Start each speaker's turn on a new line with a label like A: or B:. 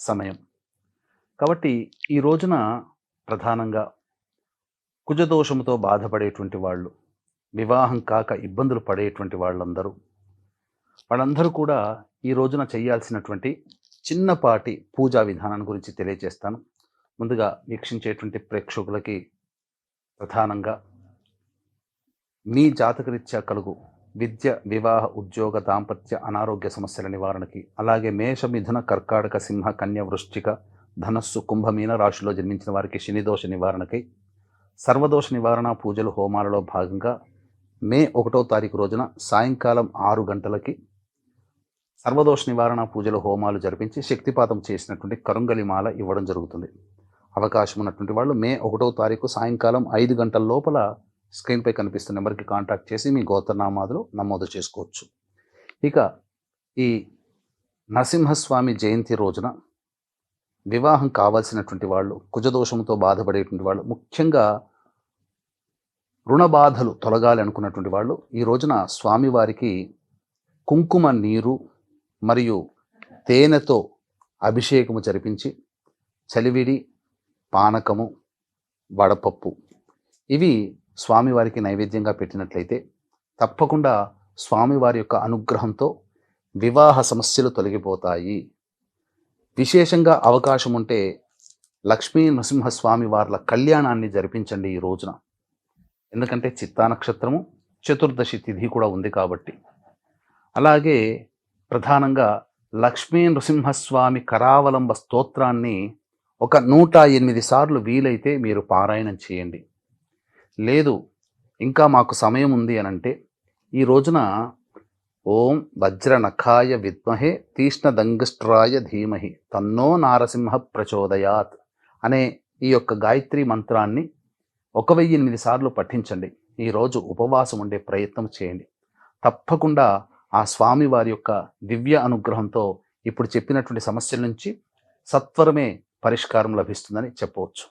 A: సమయం. కాబట్టి ఈ రోజున ప్రధానంగా కుజదోషముతో బాధపడేటువంటి వాళ్ళు, వివాహం కాక ఇబ్బందులు పడేటువంటి వాళ్ళందరూ కూడా ఈ రోజున చేయాల్సినటువంటి చిన్నపాటి పూజా విధానం గురించి తెలియజేస్తాను. ముందుగా వీక్షించేటువంటి ప్రేక్షకులకి ప్రధానంగా మీ జాతకరీత్యా కలుగు విద్య, వివాహ, ఉద్యోగ, దాంపత్య, అనారోగ్య సమస్యల నివారణకి, అలాగే మేష, మిథున, కర్కాటక, సింహ, కన్య, వృశ్చిక, ధనస్సు, కుంభమీన రాశిలో జన్మించిన వారికి శనిదోష నివారణకై సర్వదోష నివారణ పూజలు హోమాలలో భాగంగా మే 1వ తారీఖు రోజున సాయంకాలం 6 గంటలకి సర్వదోష నివారణ పూజలు హోమాలు జరిపించి శక్తిపాతం చేసినటువంటి కరుంగలిమాల ఇవ్వడం జరుగుతుంది. అవకాశం ఉన్నటువంటి వాళ్ళు మే 1వ తారీఖు సాయంకాలం 5 గంటల లోపల స్క్రీన్పై కనిపిస్తున్న నెంబర్కి కాంటాక్ట్ చేసి మీ గోత్రనామాదులు నమోదు చేసుకోవచ్చు. ఇక ఈ నరసింహస్వామి జయంతి రోజున వివాహం కావాల్సినటువంటి వాళ్ళు, కుజదోషంతో బాధపడేటువంటి వాళ్ళు, ముఖ్యంగా రుణ బాధలు తొలగాలి అనుకున్నటువంటి వాళ్ళు ఈ రోజున స్వామివారికి కుంకుమ నీరు మరియు తేనెతో అభిషేకము జరిపించి చలివిడి, పానకము, వడపప్పు ఇవి స్వామివారికి నైవేద్యంగా పెట్టినట్లయితే తప్పకుండా స్వామివారి యొక్క అనుగ్రహంతో వివాహ సమస్యలు తొలగిపోతాయి. విశేషంగా అవకాశం ఉంటే లక్ష్మీ నరసింహస్వామి వార్ల కళ్యాణాన్ని జరిపించండి ఈ రోజున. ఎందుకంటే చిత్తా నక్షత్రము, చతుర్దశి తిథి కూడా ఉంది కాబట్టి. అలాగే ప్రధానంగా లక్ష్మీ నరసింహస్వామి కరావలంబ స్తోత్రాన్ని ఒక 108 సార్లు వీలైతే మీరు పారాయణం చేయండి. లేదు ఇంకా మాకు సమయం ఉంది అనంటే ఈ రోజున ఓం వజ్రనఖాయ విద్మహే తీష్ణదంగస్ట్రాయ ధీమహి తన్నో నారసింహ ప్రచోదయాత్ అనే ఈ యొక్క గాయత్రి మంత్రాన్ని 1008 సార్లు పఠించండి. ఈరోజు ఉపవాసం ఉండే ప్రయత్నం చేయండి. తప్పకుండా ఆ స్వామి వారి యొక్క దివ్య అనుగ్రహంతో ఇప్పుడు చెప్పినటువంటి సమస్యల నుంచి సత్వరమే పరిష్కారం లభిస్తుందని చెప్పవచ్చు.